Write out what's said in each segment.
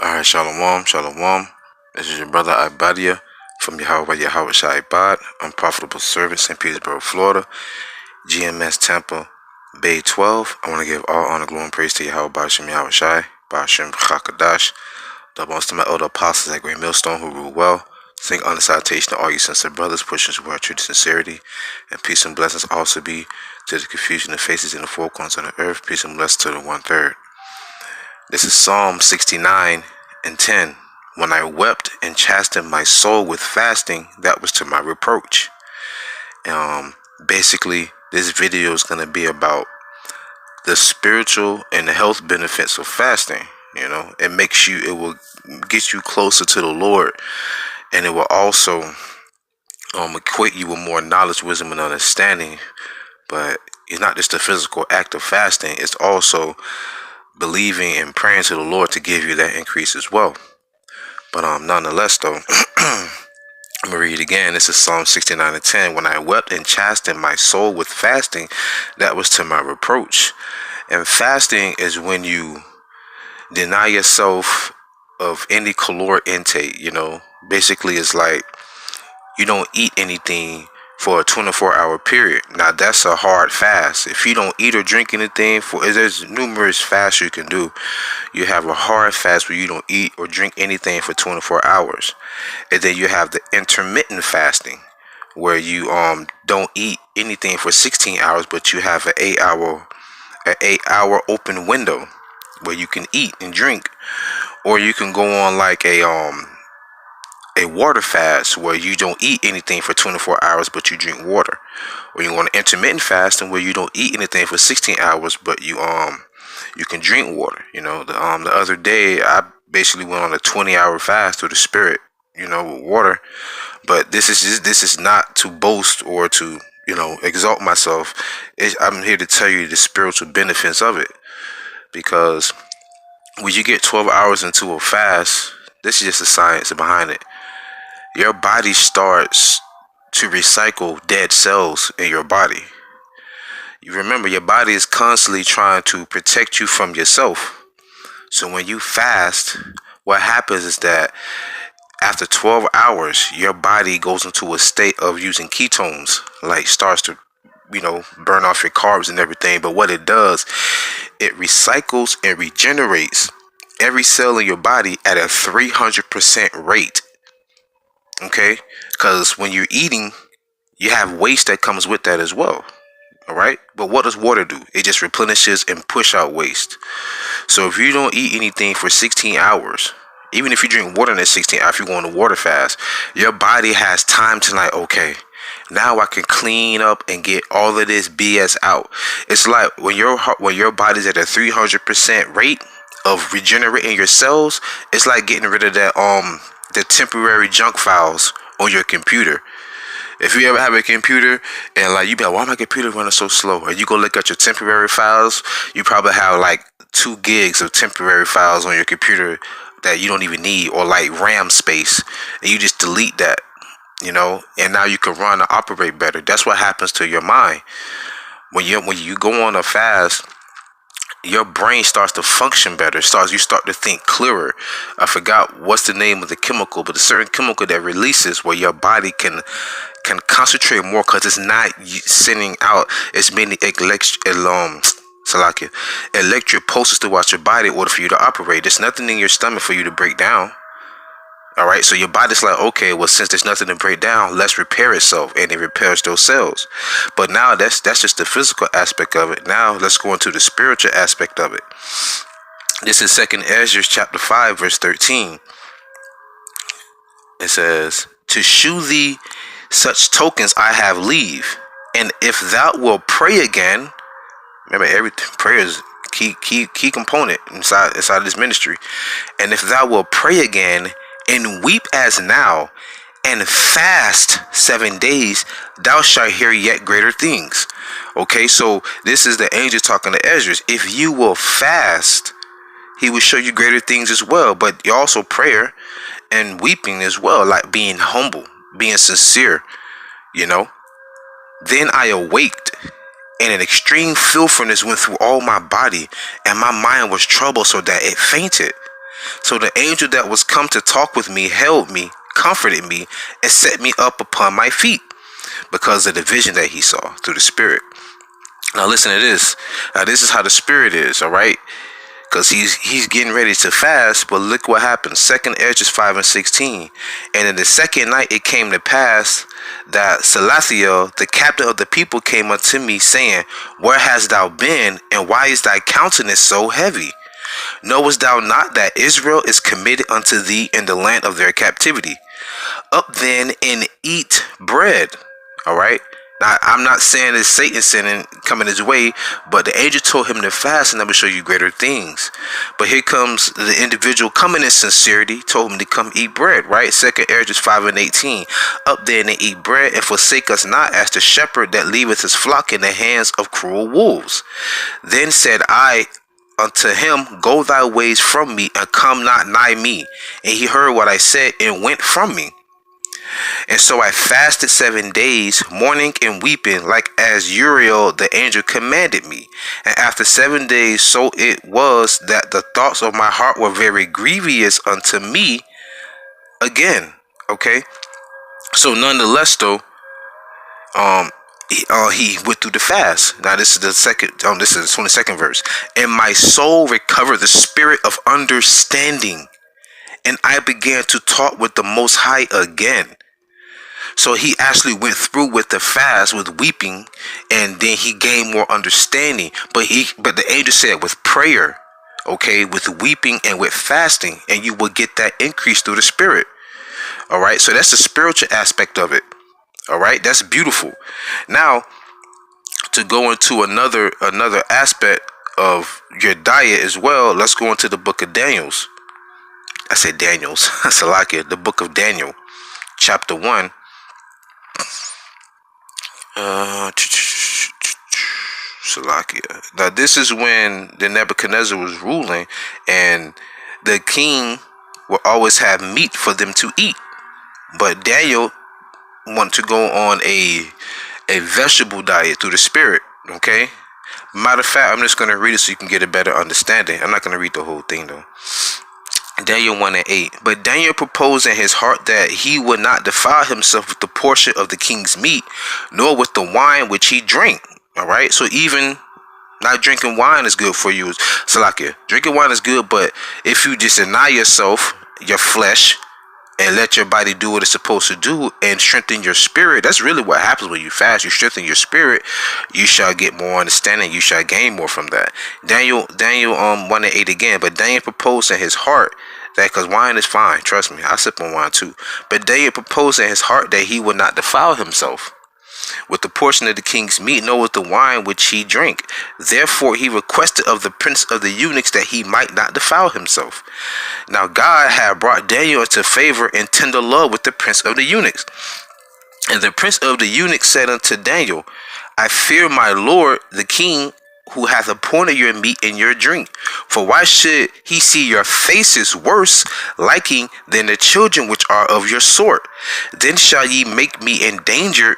Alright, Shalom, Shalom. This is your brother AHBAD from YAHAWASHI AHBAD, Unprofitable Servant, St. Petersburg, Florida, GMS Tampa Bay 12. I want to give all honor, glory, and praise to Yahweh Bashim Yahawashi, Bashim Chakadash, the most of my elder apostles at Great Millstone who rule well. Sing honor salutation to all you sincere brothers, pushing toward true sincerity, and peace and blessings also be to the confusion of faces in the four corners of the earth. Peace and blessings to the 1/3. This is Psalm 69:10. When I wept and chastened my soul with fasting, that was to my reproach. Basically, this video is going to be about the spiritual and the health benefits of fasting. You know, it will get you closer to the Lord, and it will also equate you with more knowledge, wisdom, and understanding. But it's not just a physical act of fasting, it's also believing and praying to the Lord to give you that increase as well. But nonetheless though, I'm gonna read it again. This is Psalm 69:10. When I wept and chastened my soul with fasting, that was to my reproach. And fasting is when you deny yourself of any caloric intake. You know, basically it's like you don't eat anything for a 24-hour period. Now that's a hard fast. If you don't eat or drink anything there's numerous fasts you can do. You have a hard fast where you don't eat or drink anything for 24 hours. And then you have the intermittent fasting where you don't eat anything for 16 hours, but you have an 8-hour open window where you can eat and drink. Or you can go on like a water fast where you don't eat anything for 24 hours but you drink water. Or you want an intermittent fasting where you don't eat anything for 16 hours but you can drink water. You know, the other day I basically went on a 20-hour fast through the spirit, you know, with water. But this is not to boast or to, you know, exalt myself. I'm here to tell you the spiritual benefits of it, because when you get 12 hours into a fast, this is just the science behind it. Your body starts to recycle dead cells in your body. You remember, your body is constantly trying to protect you from yourself. So when you fast, what happens is that after 12 hours, your body goes into a state of using ketones, like starts to, you know, burn off your carbs and everything. But what it does, it recycles and regenerates every cell in your body at a 300% rate. Okay, because when you're eating, you have waste that comes with that as well. All right, but what does water do? It just replenishes and push out waste. So if you don't eat anything for 16 hours, even if you drink water in that 16 hours, if you go on a water fast, your body has time to like, okay, now I can clean up and get all of this BS out. It's like when your body's at a 300% rate of regenerating your cells, it's like getting rid of that the temporary junk files on your computer. If you ever have a computer and like you be like, why my computer running so slow? And you go look at your temporary files, you probably have like 2 gigs of temporary files on your computer that you don't even need, or like RAM space, and you just delete that, you know, and now you can run and operate better. That's what happens to your mind when you go on a fast. Your brain starts to function better. You start to think clearer. I forgot what's the name of the chemical, but a certain chemical that releases where your body can concentrate more, because it's not sending out as many electric pulses throughout your body in order for you to operate. There's nothing in your stomach for you to break down. All right, so your body's like, okay, well, since there's nothing to break down, let's repair itself, and it repairs those cells. But now that's just the physical aspect of it. Now let's go into the spiritual aspect of it. This is 2 Ezra chapter 5 verse 13. It says, to shew thee such tokens I have leave, and if thou wilt pray again. Remember, every prayer is key component inside this ministry. And if thou wilt pray again and weep as now, and fast 7 days, thou shalt hear yet greater things. Okay, so this is the angel talking to Ezra. If you will fast, he will show you greater things as well. But also prayer and weeping as well, like being humble, being sincere, you know. Then I awaked, and an extreme fearfulness went through all my body, and my mind was troubled so that it fainted. So the angel that was come to talk with me held me, comforted me, and set me up upon my feet because of the vision that he saw through the spirit. Now listen to this. Now this is how the spirit is, all right? Because he's getting ready to fast, but look what happens. 2 Esdras 5 and 16. And in the second night it came to pass that Salathiel, the captain of the people, came unto me, saying, Where hast thou been, and why is thy countenance so heavy? Knowest thou not that Israel is committed unto thee in the land of their captivity? Up then and eat bread. All right. Now, I'm not saying it's Satan sinning coming his way, but the angel told him to fast and I will show you greater things. But here comes the individual coming in sincerity, told him to come eat bread, right? 2 Esdras 5 and 18. Up then and eat bread and forsake us not as the shepherd that leaveth his flock in the hands of cruel wolves. Then said I unto him, Go thy ways from me and come not nigh me. And he heard what I said and went from me. And so I fasted 7 days, mourning and weeping, like as Uriel the angel commanded me. And after 7 days, so it was that the thoughts of my heart were very grievous unto me again. Okay. So nonetheless, though, he went through the fast. Now this is the second. This is the 22nd verse. And my soul recovered the spirit of understanding, and I began to talk with the Most High again. So he actually went through with the fast, with weeping, and then he gained more understanding. But the angel said with prayer, okay, with weeping and with fasting, and you will get that increase through the spirit. All right. So that's the spiritual aspect of it. All right. That's beautiful. Now, to go into another aspect of your diet as well, let's go into the book of Daniels. I said Daniels. Salakia, the book of Daniel, chapter 1. Salakia. Now this is when the Nebuchadnezzar was ruling, and the king will always have meat for them to eat. But Daniel wanted to go on a vegetable diet through the spirit. Okay. Matter of fact, I'm just going to read it so you can get a better understanding. I'm not going to read the whole thing though. Daniel 1 and 8. But Daniel proposed in his heart that he would not defile himself with the portion of the king's meat, nor with the wine which he drank. All right. So even not drinking wine is good for you. Salakia. Drinking wine is good, but if you just deny yourself, your flesh, and let your body do what it's supposed to do and strengthen your spirit, that's really what happens when you fast. You strengthen your spirit, you shall get more understanding, you shall gain more from that. Daniel 1 and 8 again. But Daniel proposed in his heart that, because wine is fine, trust me, I sip on wine too. But Daniel proposed in his heart that he would not defile himself with the portion of the king's meat, nor with the wine which he drank. Therefore he requested of the prince of the eunuchs that he might not defile himself. Now God had brought Daniel into favor and tender love with the prince of the eunuchs. And the prince of the eunuchs said unto Daniel, I fear my lord the king, who hath appointed your meat and your drink. For why should he see your faces worse liking than the children which are of your sort? Then shall ye make me endanger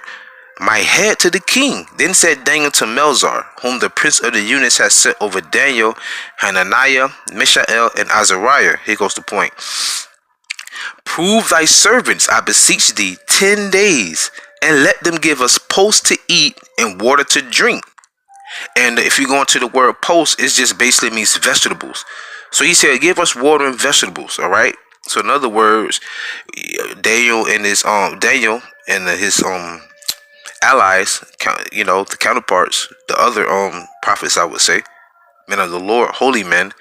my head to the king. Then said Daniel to Melzar, whom the prince of the eunuchs has set over Daniel, Hananiah, Mishael, and Azariah. Here goes the point. Prove thy servants, I beseech thee, 10 days, and let them give us post to eat and water to drink. And if you go into the word post, it just basically means vegetables. So he said, give us water and vegetables. All right. So in other words, Daniel and his allies, you know, the counterparts, the other prophets, I would say, men of the Lord, holy men,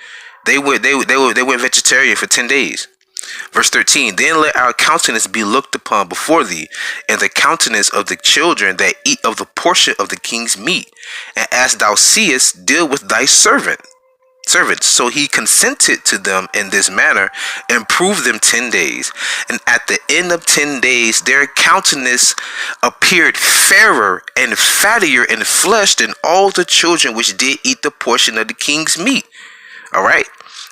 they went vegetarian for 10 days. Verse 13, then let our countenance be looked upon before thee, and the countenance of the children that eat of the portion of the king's meat. And as thou seest, deal with thy servants. So he consented to them in this manner, and proved them 10 days. And at the end of 10 days, their countenance appeared fairer and fattier in flesh than all the children which did eat the portion of the king's meat. All right.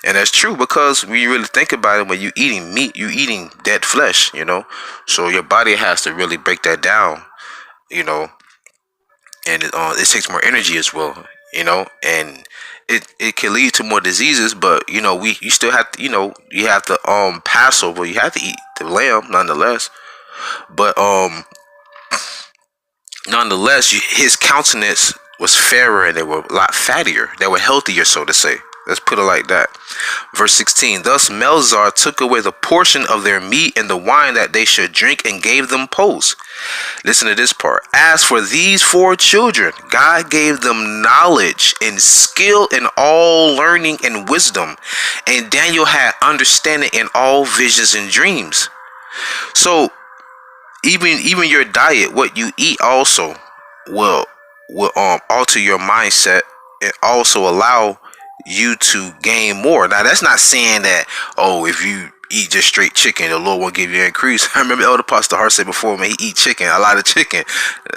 And that's true, because when you really think about it, when you're eating meat, you're eating dead flesh, you know. So your body has to really break that down, you know. And it takes more energy as well, you know. And it can lead to more diseases, but you know, you still have to, you know, you have to Passover, you have to eat the lamb nonetheless. But nonetheless, his countenance was fairer and they were a lot fattier. They were healthier, so to say. Let's put it like that. Verse 16. Thus Melzar took away the portion of their meat and the wine that they should drink and gave them posts. Listen to this part. As for these 4 children, God gave them knowledge and skill in all learning and wisdom. And Daniel had understanding in all visions and dreams. So even your diet, what you eat also will alter your mindset and also allow you to gain more. Now that's not saying that, oh, if you eat just straight chicken, the Lord won't give you an increase. I remember Elder Pastor Hart said before, man, he eat chicken, a lot of chicken.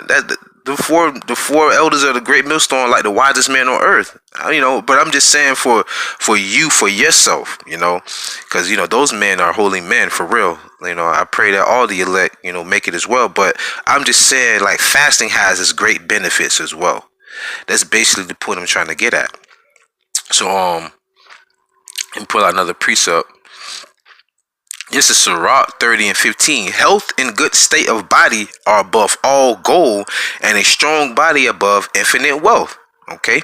That the four elders of the great millstone, like the wisest man on earth, you know. But I'm just saying for you, for yourself, you know, because you know those men are holy men for real. You know, I pray that all the elect, you know, make it as well. But I'm just saying, like, fasting has its great benefits as well. That's basically the point I'm trying to get at. So and pull out another precept. This is Sirach 30 and 15. Health and good state of body are above all gold, and a strong body above infinite wealth. Okay.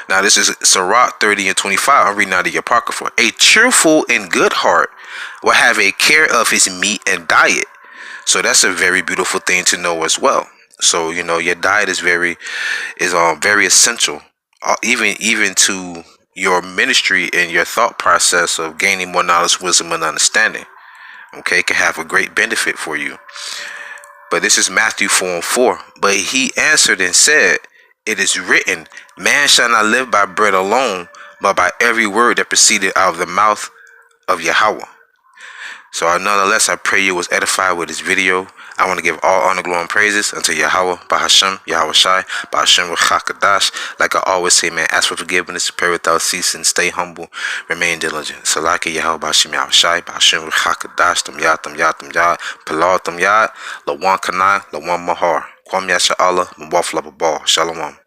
Now this is Sirach 30 and 25. I'm reading out of the Apocrypha. A cheerful and good heart will have a care of his meat and diet. So that's a very beautiful thing to know as well. So you know your diet is very essential, even to your ministry and your thought process of gaining more knowledge, wisdom, and understanding. Okay, it can have a great benefit for you. But this is Matthew 4 and 4. But he answered and said, it is written, man shall not live by bread alone, but by every word that proceeded out of the mouth of Yahawah. So nonetheless, I pray you was edified with this video. I want to give all honor, glory, and praises unto Yahawah, Bahasham, YAHAWASHI, Bahasham Ruchakadash. Like I always say, man, ask for forgiveness, pray without ceasing, stay humble, remain diligent. Salaki Yahawah, Bahasham, YAHAWASHI, Bahasham Ruchakadash, Tam Yad, Palar Tam Yad, Lawan Kanai, Lawan Mahar, Kwam Yasha Allah, Mwaf Lababal, Shalom.